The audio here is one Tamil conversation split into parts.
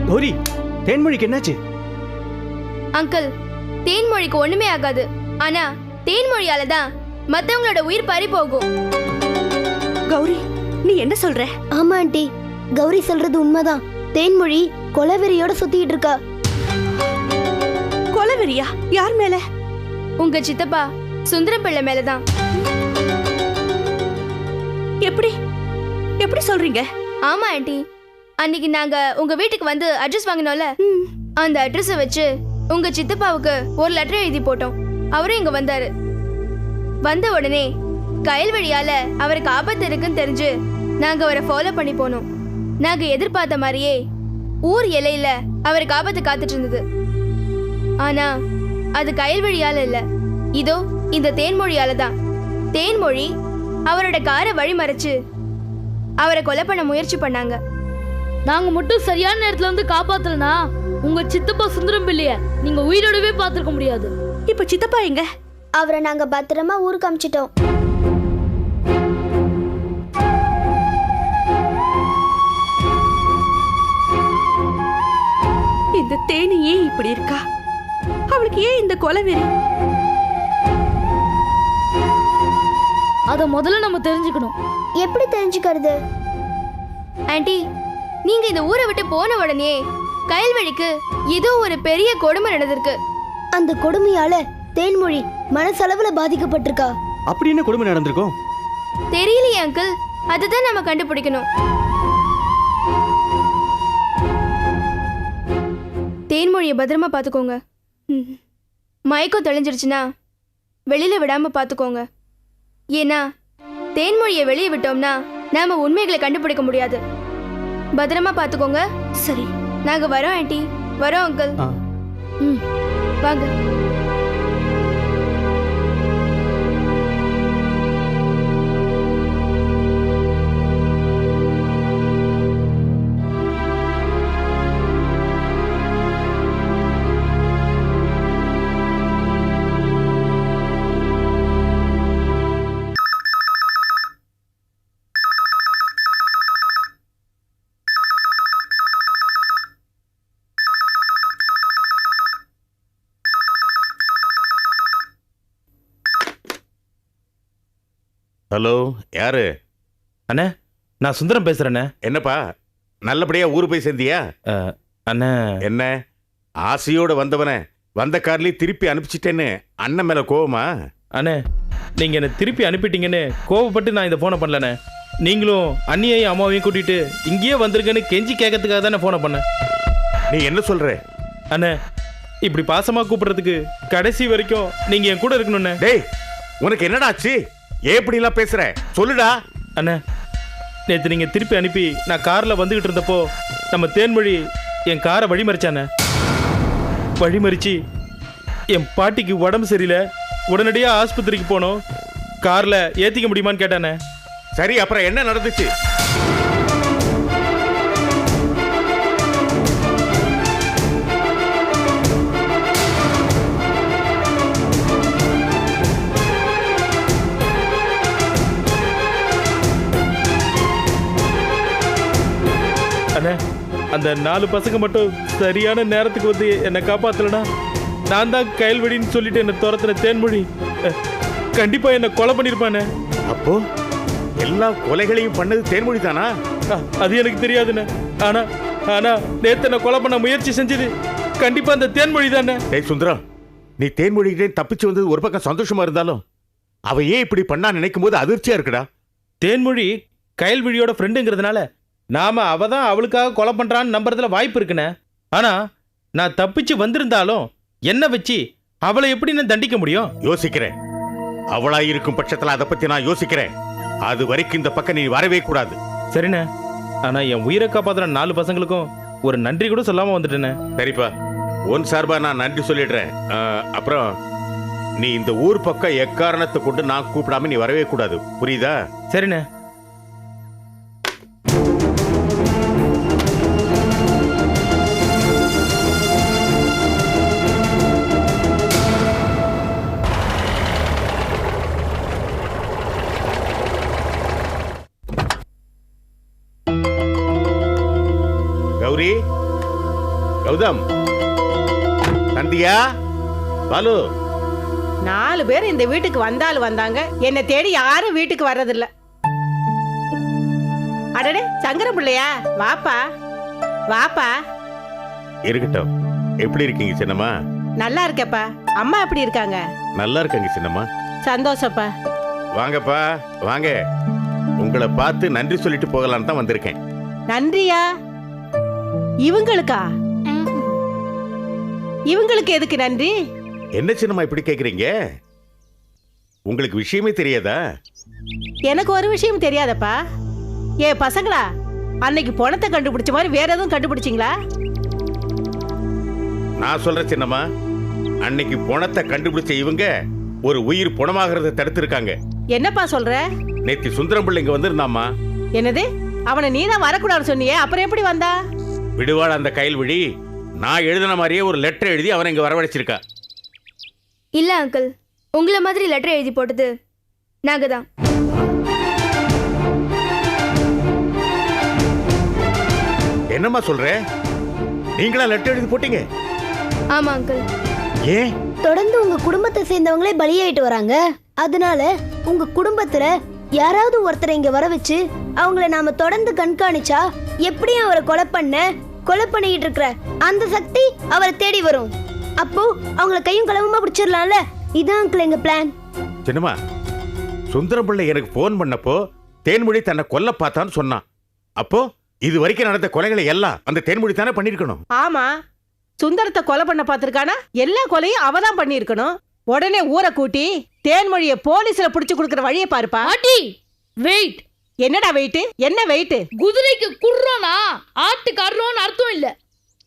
கௌரி, தேன்மொழிக்கு என்னாச்சு? அங்கிள், தேன்மொழிக்கு ஒண்ணுமே ஆகாது. ஆனா தேன்மொழியால தான் மத்தவங்களோட உயிர் பறி போகும். கௌரி, நீ என்ன சொல்ற? ஆமா ஆண்டி, கௌரி சொல்றது உண்மைதான். தேன்மொழி கொலவெறியோட சுத்திட்டு இருக்கா. கொலவெறியா? யார் மேல? உங்க சித்தப்பா சுந்தரம் பிள்ளை மேலதான். எப்படி எப்படி சொல்றீங்க? ஆமா ஆண்டி, அன்னைக்கு நாங்க உங்க வீட்டுக்கு வந்து அட்ரஸ் வாங்கினோம்ல, அந்த அட்ரஸ வச்சு உங்க சித்தப்பாவுக்கு ஒரு லெட்டர் எழுதி போட்டோம். அவரும் இங்க வந்தாரு. வந்த உடனே கயல்வழியால அவருக்கு ஆபத்து இருக்குன்னு தெரிஞ்சு நாங்க அவரை ஃபாலோ பண்ணி போனோம். நாங்க எதிர்பார்த்த மாதிரியே ஊர் எல்லையில அவருக்கு ஆபத்து காத்துட்டு இருந்தது. ஆனா அது கயல்வழியால இல்ல, இதோ இந்த தேன்மொழியால தான். தேன்மொழி அவரோட காரை வழிமறைச்சு அவரை கொலை பண்ண முயற்சி பண்ணாங்க. நாங்க மட்டும் சரியான நேரத்துல வந்து காப்பாத்தலனா உங்க சித்தப்பா சுந்தரம் பிள்ளைய நீங்க உயிரோடவே பார்த்திருக்க முடியாது. இப்ப சித்தப்பா எங்க? அவரை நாங்க பத்திரமா ஊருக்கு அமிச்சிட்டோம். இந்த தேனி ஏன் இப்படி இருக்கா? அவளுக்கு ஏன் இந்த கொலவெறி? அத முதல்ல நம்ம தெரிஞ்சுக்கணும். எப்படி தெரிஞ்சுக்கிறது? ஆண்டி, நீங்க இந்த ஊரை விட்டு போன உடனே கயல்வழிக்கு ஏதோ ஒரு பெரிய கொடுமை நடந்திருக்கு. அந்த கொடுமையால தேன்மொழி மனசளவுல பாதிக்கப்பட்டிருக்கா. அப்படி என்ன கொடுமை நடந்திருக்கும்? தெரியலையே அங்கிள், அதுதான் நம்ம கண்டுபிடிக்கணும். தேன்மொழியை பத்திரமா பாத்துக்கோங்க. மயக்கம் தெளிஞ்சிருச்சுன்னா வெளியில விடாம பாத்துக்கோங்க. ஏன்னா தேன்மொழியை வெளியே விட்டோம்னா நாம உண்மைகளை கண்டுபிடிக்க முடியாது. பத்திரமா பாத்துக்கோங்க. சரி, நாங்க வரோம் ஆண்டி. வரோம் அங்கிள். வாங்க. ஹலோ, யாரு? அண்ணே, நான் சுந்தரம் பேசுறேண்ணே. என்னப்பா, நல்லபடியா ஊரு போய் சேர்ந்தியா? அண்ணே, என்ன ஆசையோட வந்தவன வந்த கார்லயே திருப்பி அனுப்பிச்சிட்டேன்னு அண்ணன் மேல கோவமா? அண்ணே, நீங்க என்ன திருப்பி அனுப்பிட்டீங்கன்னு கோவப்பட்டு நான் இந்த போனை பண்ணலண்ணே. நீங்களும் அண்ணியையும் அம்மாவையும் கூட்டிட்டு இங்கேயே வந்திருக்கேன்னு கெஞ்சி கேட்கறதுக்காக தானே போனை பண்ணேன். நீ என்ன சொல்ற? அண்ணே, இப்படி பாசமா கூப்பிடுறதுக்கு கடைசி வரைக்கும் நீங்க என் கூட இருக்கணும்ண்ணே. டேய், உனக்கு என்னடா ஆச்சு? எப்படிலாம் பேசுற? சொல்லுடா. அண்ணே, நேற்று நீங்க திருப்பி அனுப்பி நான் கார்ல வந்துகிட்டு இருந்தப்போ நம்ம தேன்மொழி என் காரை வழிமறிச்சானே. வழிமறிச்சு என் பாட்டிக்கு உடம்பு சரியில்லை, உடனடியா ஆஸ்பத்திரிக்கு போனோம். கார்ல ஏத்திக்க முடியுமான்னு கேட்டானே. சரி, அப்புறம் என்ன நடந்துச்சு? அண்ணே, அந்த 4 பசங்க மட்டும் சரியான நேரத்துக்கு வந்து என்னை காப்பாத்தலனா நான் தான் கயல்வெடின்னு சொல்லிட்டு என்னை துரத்துன தேன்மொழி கண்டிப்பா என்னை கொலை பண்ணிருப்பானே. அப்போ எல்லா கொலைகளையும் பண்ணது தேன்மொழி தானா? அது எனக்கு தெரியாதுண்ணே. ஆனா ஆனா நேத்து என்ன கொலை பண்ண முயற்சி செஞ்சது கண்டிப்பா அந்த தேன்மொழி தானே. டேய் சுந்தரம், நீ தேன்மொழிகிட்டே தப்பிச்சு வந்தது ஒரு பக்கம் சந்தோஷமா இருந்தாலும் அவ ஏன் இப்படி பண்ணா நினைக்கும் போது அதிர்ச்சியா இருக்குடா. தேன்மொழி கயல்விழியோட ஃப்ரெண்டுங்கிறதுனால நாம அவ தான் அவளுக்காக கொலை பண்றான்னு நம்புறதுல வாய்ப்பு இருக்குண்ணே. ஆனா நான் தப்பிச்சு வந்திருந்தாலும் என்ன வச்சு அவளை எப்படி நான் தண்டிக்க முடியும்? யோசிக்கிறேன். அவளா இருக்கும் பட்சத்துல அதை பத்தி நான் யோசிக்கிறேன். அது வரைக்கும் இந்த பக்கம் நீ வரவே கூடாது. சரிண்ணே, ஆனா என் உயிரை காப்பாத்துற 4 பசங்களுக்கும் ஒரு நன்றி கூட சொல்லாம வந்துட்டேனே. சரிப்பா, உன் சார்பா நான் நன்றி சொல்லிடுறேன். அப்புறம் நீ இந்த ஊர் பக்கம் எக்காரணத்தை கொண்டு நான் கூப்பிடாம நீ வரவே கூடாது, புரியுதா? சரிண்ணே. கௌரி, கௌதம், சந்தியா, பாலு, 4 பேர் இந்த வீட்டுக்கு வந்தாலும் வந்தாங்க, என்னை தேடி யாரும் வீட்டுக்கு வர்றதில்ல. அடடே சங்கர பிள்ளையா, வாப்பா வாப்பா. இருக்கட்டும். எப்படி இருக்கீங்க சின்னம்மா? நல்லா இருக்கேப்பா. அம்மா எப்படி இருக்காங்க? நல்லா இருக்காங்க சின்னம்மா. சந்தோஷப்பா. வாங்கப்பா வாங்க. உங்களை பார்த்து நன்றி சொல்லிட்டு போகலான்னு தான் வந்திருக்கேன். நன்றியா? இவங்களுக்கா? இவங்களுக்கு எதுக்கு நன்றி? என்ன சின்னம்மா இப்படி கேக்குறீங்க? உங்களுக்கு விஷயமே தெரியாதா? எனக்கு ஒரு விஷயம் தெரியாதப்பா. ஏ பசங்களா, அன்னைக்கு பணத்தை கண்டுபிடிச்ச மாதிரி வேற எதுவும் கண்டுபிடிச்சிங்களா? நான் சொல்றேன் சின்னம்மா, அன்னைக்கு பணத்தை கண்டுபிடிச்ச இவங்க ஒரு உயிர் பணமாகறத தடுத்திருக்காங்க. என்னப்பா சொல்ற? நேத்து சுந்தரம் பிள்ளை இங்க வந்திருந்தாமா. என்னது? அவனை நீதான் வரக்கூடாதுன்னு சொன்னியே, அப்புறம் எப்படி வந்தா? விடுவாள் அந்த கைல்விழி நான் எழுதின மாதிரியே ஒரு லெட்டர் எழுதி அவனை இங்க வரவழைச்சிருக்கா. இல்ல அங்கிள், உங்களை மாதிரி லெட்டர் எழுதி போட்டது நாங்க தான். என்னம்மா சொல்ற? நீங்களா லெட்டர் எழுதி போட்டீங்க? ஆமா அங்கிள். ஏன்? தொடர்ந்து உங்க குடும்பத்தை சேர்ந்தவங்களே பலியாயிட்டு வராங்க. அதனால உங்க குடும்பத்துல யாராவது ஒருத்தரை இங்க வர வச்சு அவங்கள நாம தொடர்ந்து கண்காணிச்சா எப்படியும் அவரை கொலை பண்ணிட்டு இருக்கிற அந்த சக்தி அவரை தேடி வரும். அப்போ அவங்கள கையும் களவுமா பிடிச்சிடலாம்ல. இதான் அங்கிள் எங்க பிளான். சின்னம்மா, சுந்தரம் பிள்ளை எனக்கு போன் பண்ணப்போ தேன்மொழி தன்னை கொல்ல பார்த்தான்னு சொன்னான். அப்போ இது வரைக்கும் நடந்த கொலைகளை எல்லாம் அந்த தேன்மொழி தானே பண்ணிருக்கணும். ஆமா, சுந்தரத்தை கொலை பண்ண பார்த்திருக்கானா? எல்லா கொலையும் அவதான் பண்ணிருக்கணும். உடனே ஊரை கூட்டி தேன்மொழிய போலீஸ்ல புடிச்சு கொடுக்கற வழியை பாருப்பா. ஆட்டி வெயிட். என்னடா வெயிட்? என்ன வெயிட்? குதிரைக்கு குர்றோனா ஆட்டுக்கு அறுறோன்னு அர்த்தம் இல்ல.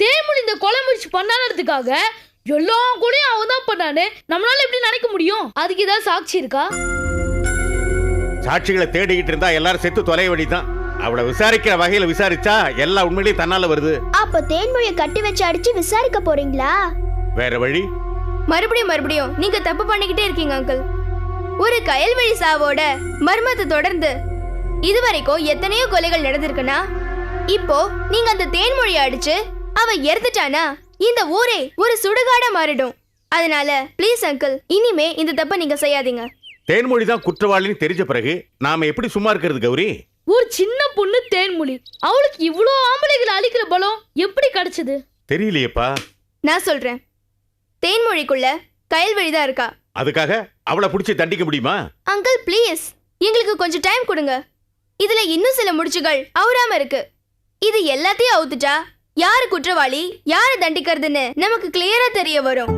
தேன்மொழி இந்த கொலை முயற்சி பண்ணானதுக்காக எல்லா கூடயும் அவன் தான் பண்ணானே. நம்மளால எப்படி நினைக்க முடியும்? அதுக்கு ஏதாவது சாட்சி இருக்கா? சாட்சிகளை தேடிக்கிட்டு இருந்தா எல்லாரும் செத்து தொலைய வேண்டிதான். அவளை விசாரிக்கிற வகையில விசாரிச்சா எல்லா உண்மையிலேயே தன்னால வருது. அப்ப தேன்மொழியை கட்டி வச்சு அடிச்சு விசாரிக்க போறீங்களா? வேற வழி? மறுபடியும் நீங்க தப்பு பண்ணிக்கிட்டே இருக்கீங்க அங்கிள். ஒரு கயல்வழி சாவோட மர்மத்தை தொடர்ந்து இதுவரைக்கும் எத்தனையோ கொலைகள் நடந்திருக்குன்னா, இப்போ நீங்க அந்த தேன்மொழியை அடிச்சு அவ இறந்துட்டானா இந்த ஊரே ஒரு சுடுகாடா மாறிடும். அதனால ப்ளீஸ் அங்கிள், இனிமே இந்த தப்பை நீங்க செய்யாதீங்க. தேன்மொழி தான் குற்றவாளின்னு தெரிஞ்ச பிறகு நாம எப்படி சும்மா இருக்கிறது கௌரி? ஒரு சின்ன பொண்ணு தேன்மொழி, அவளுக்கு இவ்வளோ ஆம்பளைகளை அழிக்கிற பலம் எப்படி கிடைச்சது? தெரியலையேப்பா. நான் சொல்றேன், தேன்மொழிக்குள்ள கயல்வழி தான் இருக்கா. அதுக்காக அவளை பிடிச்சி தண்டிக்க முடியுமா? அங்கிள் ப்ளீஸ், எங்களுக்கு கொஞ்சம் டைம் கொடுங்க. இதுல இன்னும் சில முடிச்சுகள் அவுறாம இருக்கு. இது எல்லாத்தையும் அவுத்துட்டா யாரு குற்றவாளி யாரு தண்டிக்கிறதுன்னு நமக்கு கிளியரா தெரிய வரும்.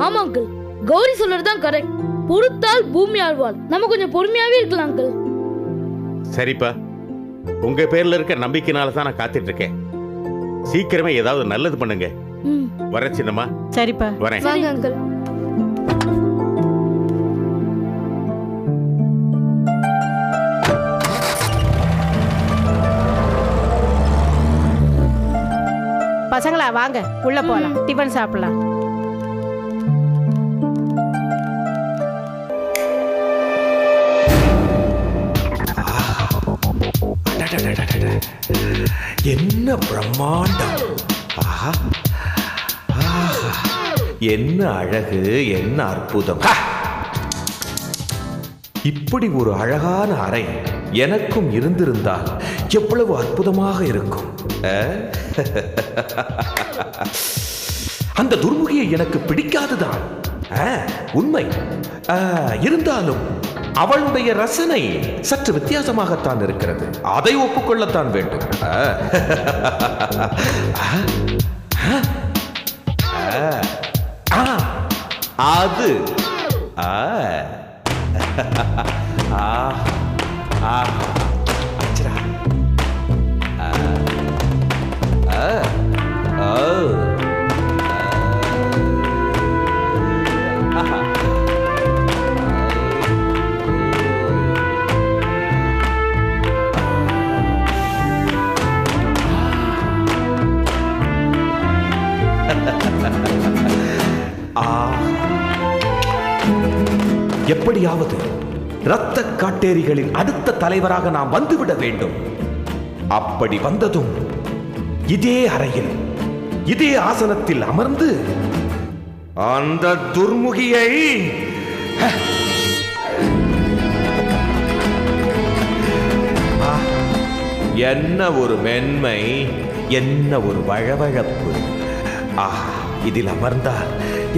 ஆமா அங்கிள், கௌரி சொல்றதுதான் கரெக்ட். பொறுத்தால் பூமி ஆழ்வாள். நம்ம கொஞ்சம் பொறுமையாவே இருக்கலாம் அங்கிள். சரிப்பா, உங்க பேர்ல இருக்க நம்பிக்கைனால தான் நான் காத்துட்டு இருக்கேன். சீக்கிரமே ஏதாவது நல்லது பண்ணுங்க. வரேன் சின்னம்மா. சரிப்பா, வரேன். வாங்க அங்கிள். பசங்களா வாங்க உள்ள போலாம், டிபன் சாப்பிடலாம். என்ன பிரம்மாண்டம்! ஆஹா, ஆஹா, என்ன அழகு, என்ன அற்புதம்! இப்படி ஒரு அழகான அறை எனக்கும் இருந்திருந்தால் எவ்வளவு அற்புதமாக இருக்கும். அந்த துர்முகியை எனக்கு பிடிக்காதுதான் உண்மை. இருந்தாலும் அவளுடைய ரசனை சற்று வித்தியாசமாகத்தான் இருக்கிறது. அதை ஒப்புக்கொள்ளத்தான் வேண்டும். அது எப்படியாவது இரத்த காட்டேரிகளின் அடுத்த தலைவராக நாம் வந்துவிட வேண்டும். அப்படி வந்ததும் இதே அறையில் இதே ஆசனத்தில் அமர்ந்து அந்த துர்முகியை என்ன ஒரு மென்மை, என்ன ஒரு வழவழப்பு. இதில் அமர்ந்தால்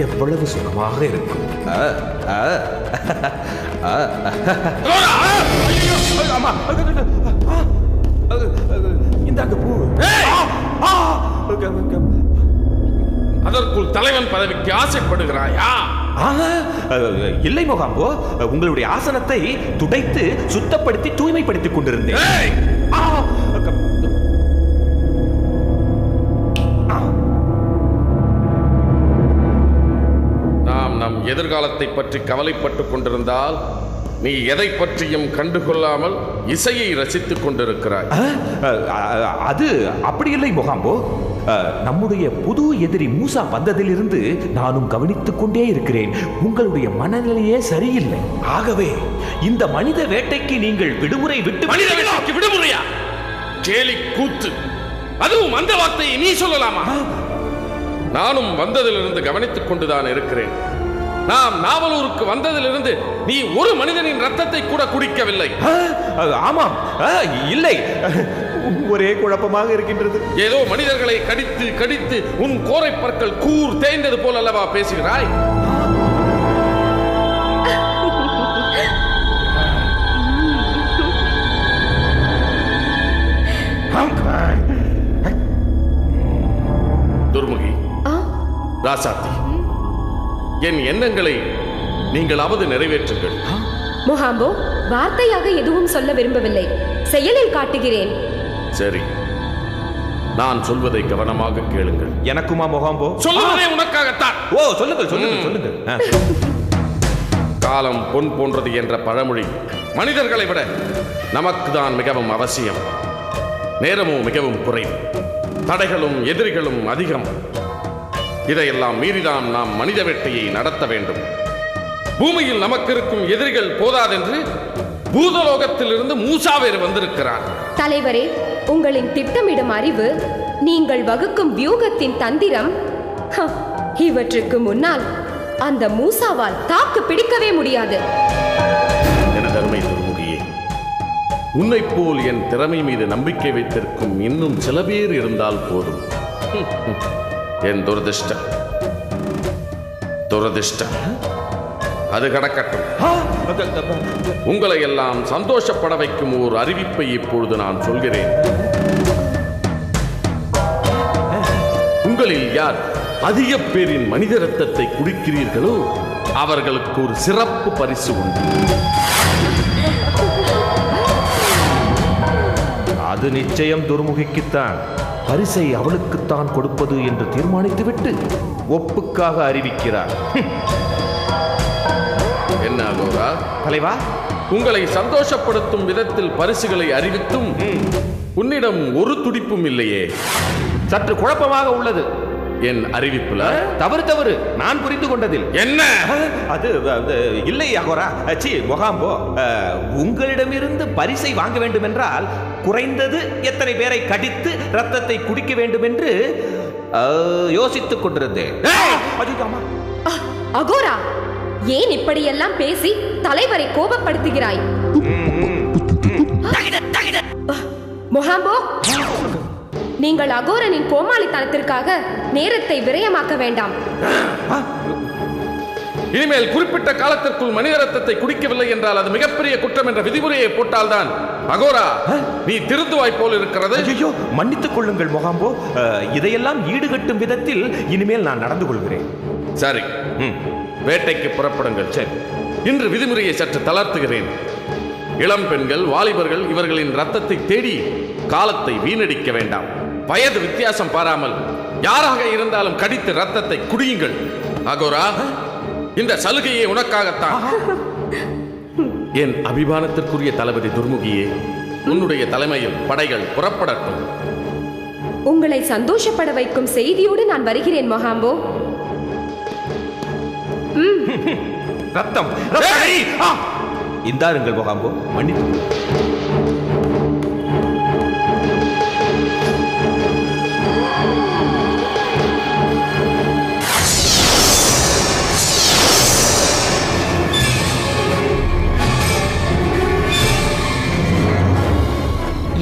எவ்வளவு சுகமாக இருக்கும். இந்தாங்க பூ. அதற்குள் தலைவன் பதவிக்கு ஆசைப்படுகிறாயா? இல்லை மொகாம்போ, உங்களுடைய ஆசனத்தை துடைத்து சுத்தப்படுத்தி தூய்மைப்படுத்திக் கொண்டிருந்தேன். நாம் நம் எதிர்காலத்தை பற்றி கவலைப்பட்டுக் கொண்டிருந்தால் நீ எதை பற்றியும் கண்டுகொள்ளாமல் இசையை ரசித்துக் கொண்டிருக்கிறாய். அது அப்படி இல்லை மொகாம்போ. நம்முடைய புது எதிரி மூசா வந்ததிலிருந்து நானும் கவனித்துக் கொண்டே இருக்கிறேன். உங்களுடைய மனநிலையே சரியில்லை. ஆகவே இந்த மனித வேட்டைக்கு நீங்கள் விடுமுறை விட்டு. மனித வேட்டைக்கு விடுமுறையா? கேலி கூத்து. அதுவும் அந்த வார்த்தையை நீ சொல்லலாமா? நானும் வந்ததிலிருந்து கவனித்துக் கொண்டுதான் இருக்கிறேன். நாம் நாவலூருக்கு வந்ததிலிருந்து நீ ஒரு மனிதனின் ரத்தத்தை கூட குடிக்கவில்லை. ஆமாம், இல்லை, ஒரே குழப்பமாக இருக்கின்றது. ஏதோ மனிதர்களை கடித்து கடித்து உன் கோரை பற்கள் கூர் தேய்ந்தது போல் அல்லவா பேசுகிறாய்? துர்முகி, ராசாத்தி, என் எண்ணங்களை நீங்களாவது நிறைவேற்றுங்கள். மொஹாம்போ, வார்த்தையாக எதுவும் சொல்ல விரும்பவில்லை, செயலில் காட்டுகிறேன். சரி, நான் சொல்வதை கவனமாக கேளுங்கள். எனக்குமா மொஹாம்போ? சொல்லுவதே உனக்காகத்தான். ஓ, சொல்லுங்கள் சொல்லுங்கள் சொல்லுங்கள். காலம் பொன் போன்றது என்ற பழமொழி மனிதர்களை விட நமக்கு தான் மிகவும் அவசியம். நேரமும் மிகவும் குறைவு, தடைகளும் எதிரிகளும் அதிகம். இதையெல்லாம் மீறிதான் நாம் மனித வேட்டையை நடத்த வேண்டும். பூமியில் நமக்கு இருக்கும் எதிரிகள் போதாதென்று பூதலோகத்திலிருந்து மூசா வேறு வந்திருக்கிறார். தலைவரே, உங்களின் திட்டமிடும் அறிவு, நீங்கள் வகுக்கும் வியூகத்தின் தந்திரம், இவற்றுக்கு முன்னால் அந்த மூசாவால் தாக்கு பிடிக்கவே முடியாது. எனது அருமை துர்முகியே, உன்னை போல் என் திறமை மீது நம்பிக்கை வைத்திருக்கும் இன்னும் சில பேர் இருந்தால் போதும். என் துரதிர்ஷ்டம் அது கடக்கட்டும். உங்களை எல்லாம் சந்தோஷப்பட வைக்கும் ஒரு அறிவிப்பை இப்பொழுது நான் சொல்கிறேன். உங்களில் யார் அதிக பேரின் மனித ரத்தத்தை குடிக்கிறீர்களோ அவர்களுக்கு ஒரு சிறப்பு பரிசு உண்டு. அது நிச்சயம் துர்முகிக்குத்தான். பரிசை அவளுக்குத்தான் கொடுப்பது என்று தீர்மானித்துவிட்டு ஒப்புக்காக அறிவிக்கிறார். என்ன அகோரா தலைவா, உங்களை சந்தோஷப்படுத்தும் விதத்தில் பரிசுகளை அறிவித்தும் உன்னிடம் ஒரு துடிப்பும் இல்லையே. சற்று குழப்பமாக உள்ளது. என் அறிவிப்புல தவறு நான் புரிந்து கொண்டதில். என்ன? அது இல்லை அகோரா, சி மொகாம்போ, உங்களிடமிருந்து பரிசை வாங்க வேண்டும் என்றால் குறைந்தது எத்தனை பேரை கடித்து ரத்தத்தை குடிக்க வேண்டும் என்று யோசித்துக் கொண்டிருந்தேன். அகோரா, ஏன் இப்படியெல்லாம் பேசி தலைவரை கோபப்படுத்துகிறாய்? மொஹாம்போ, நீங்கள் அகோரனின் கோமாளித்தனத்திற்காக நேரத்தை விரயமாக்க வேண்டாம். இனிமேல் குறிப்பிட்ட காலத்திற்குள் மனித ரத்தத்தை குடிக்கவில்லை என்றால் அது மிகப்பெரிய குற்றம் என்ற விதிமுறையை போட்டால்தான் அகோரா நீ திருந்துவாய் போல் இருக்கிறது. ஐயோ, மன்னித்துக் கொள்ளுங்கள் மொகாம்போ, இதையெல்லாம் ஈடுகட்டும் விதத்தில் இனிமேல் நான் நடந்து கொள்கிறேன். சரி, வேட்டைக்கு புறப்படுங்கள். சரி, இன்று விதிமுறையை சற்று தளர்த்துகிறேன். இளம் பெண்கள், வாலிபர்கள் இவர்களின் ரத்தத்தை தேடி காலத்தை வீணடிக்க வேண்டாம். வயது வித்தியாசம் பாராமல் யாராக இருந்தாலும் கடித்து ரத்தத்தை குடியுங்கள். அகோரா, இந்த சலுகையை உனக்காகத்தான். என் அபிமானத்திற்குரிய தளபதி துர்முகியே, உன்னுடைய தலைமையில் படைகள் புறப்படட்டும். உங்களை சந்தோஷப்பட வைக்கும் செய்தியோடு நான் வருகிறேன் மொஹாம்போ. ரத்தம் இந்தாருங்கள் மொகாம்போ, மன்னித்து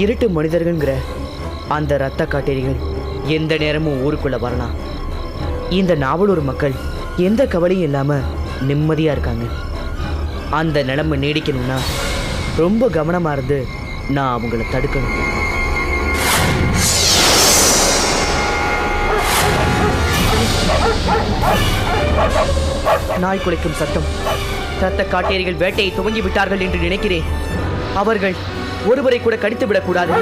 இருட்டு மனிதர்கள்ங்கிற அந்த இரத்த காட்டேரிகள் எந்த நேரமும் ஊருக்குள்ள வரலாம். இந்த நாவலூர் மக்கள் எந்த கவலையும் இல்லாம நிம்மதியா இருக்காங்க. அந்த நிலைமை நீடிக்கணும்னா ரொம்ப கவனமா இருந்து நான் அவங்கள தடுக்கணும். நாய் குலைக்கும் சத்தம். இரத்த காட்டேரிகள் வேட்டையை துவங்கி விட்டார்கள் என்று நினைக்கிறேன். அவர்கள் ஒருவரை கூட கடித்து விடக்கூடாது.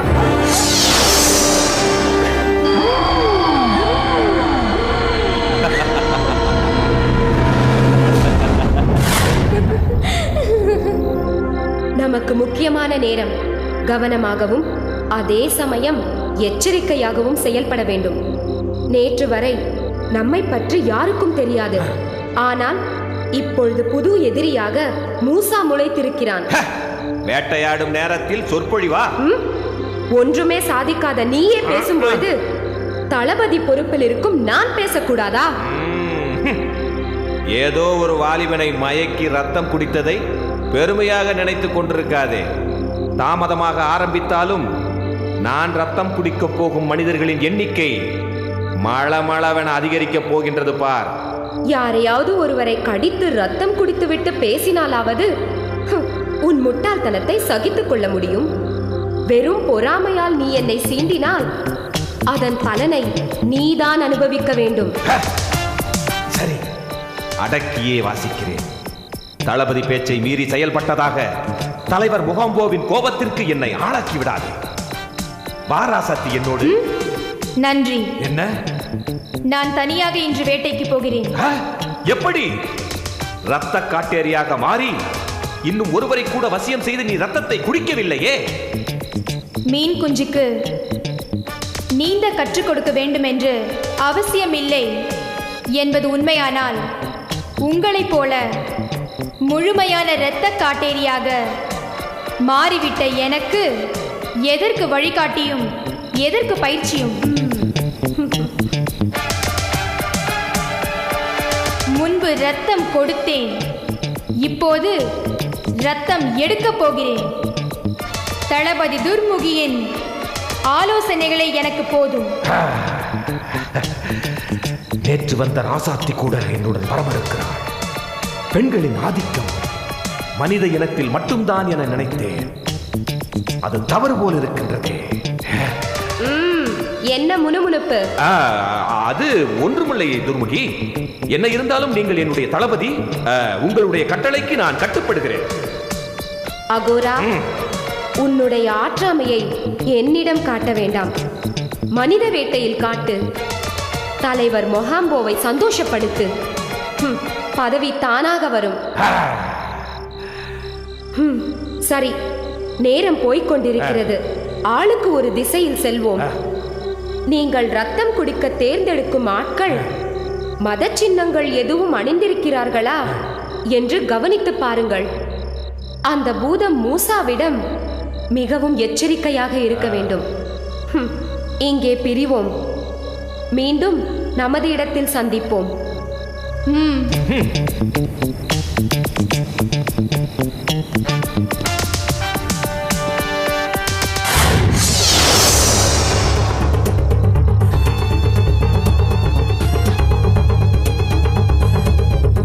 நமக்கு முக்கியமான நேரம். கவனமாகவும் அதே சமயம் எச்சரிக்கையாகவும் செயல்பட வேண்டும். நேற்று வரை நம்மை பற்றி யாருக்கும் தெரியாது. ஆனால் இப்பொழுது புது எதிரியாக மூசா முளைத்திருக்கிறான். வேட்டையாடும் நேரத்தில் சொற்பொழிவா? ஒன்றுமே சாதிக்காத நீயே பேசும்பொழுது தளபதி பொறுப்பில் இருக்கும் நான் பேசக்கூடாதா? ஏதோ ஒரு வாலிபனை மயக்கி ரத்தம் குடித்ததை பெருமையாக நினைத்துக் கொண்டிருக்காதே. தாமதமாக ஆரம்பித்தாலும் நான் ரத்தம் குடிக்கப் போகும் மனிதர்களின் எண்ணிக்கை மளமளவென அதிகரிக்கப் போகின்றது பார். யாரையாவது ஒருவரை கடித்து ரத்தம் குடித்துவிட்டு பேசினாலாவது உன் முட்டாள்தனத்தை சகித்துக் கொள்ள முடியும். வெறும் பொறாமையால் நீ என்னை சீண்டினால் அதன் பலனை நீதான் அனுபவிக்க வேண்டும். சரி, அடக்கியே வாசிக்கிறேன். தளபதி பேச்சை மீறி செயல்பட்டதாக தலைவர் முகாம்போவின் கோபத்திற்கு என்னை ஆளாக்கி விடாது. வாராசக்தி என்னோடு. நன்றி. என்ன? நான் தனியாக இன்று வேட்டைக்கு போகிறேன். எப்படி? ரத்த காட்டேரியாக மாறி இன்னும் ஒருவரை கூட வசியம் செய்து நீ ரத்தத்தை குடிக்கவில்லையே. மீன் குஞ்சுக்கு நீந்த கற்றுக் கொடுக்க வேண்டும் என்று அவசியமில்லை என்பது உண்மையானால் உங்களைப் போல முழுமையான இரத்த காட்டேரியாக மாறிவிட்ட எனக்கு எதற்கு வழிகாட்டியும் எதற்கு பயிற்சியும்? முன்பு ரத்தம் கொடுத்தேன், இப்போது ரத்தம் எடுக்கப் போகிறேன். தளபதி துர்முகியின் ஆலோசனைகளை எனக்கு போதும். நேற்று வந்த ராசாத்தி கூட என்னுடன் வரமறுக்கிறார். பெண்களின் ஆதிக்கம் மனித இனத்தில் மட்டும்தான் என நினைத்தேன். அது தவறு போல் இருக்கின்றதே. என்ன முணுமுணுப்பு? அது ஒன்றுமில்லை துர்முகி. என்ன இருந்தாலும் நீங்கள் என்னுடைய தளபதி. உங்களுடைய கட்டளைக்கு நான் கட்டுப்படுகிறேன். அகோரா, உன்னுடைய ஆற்றாமையை என்னிடம் காட்ட வேண்டாம். மனித வேட்டையில் காட்டு. தலைவர் மொஹாம்போவை சந்தோஷப்படுத்து. பதவி தானாக வரும். சரி, நேரம் போய்கொண்டிருக்கிறது. ஆளுக்கு ஒரு திசையில் செல்வோம். நீங்கள் ரத்தம் குடிக்க தேர்ந்தெடுக்கும் ஆட்கள் மத சின்னங்கள் எதுவும் அணிந்திருக்கிறார்களா என்று கவனித்து பாருங்கள். அந்த பூதம் மூசாவிடம் மிகவும் எச்சரிக்கையாக இருக்க வேண்டும். இங்கே பிரிவோம். மீண்டும் நமது இடத்தில் சந்திப்போம்.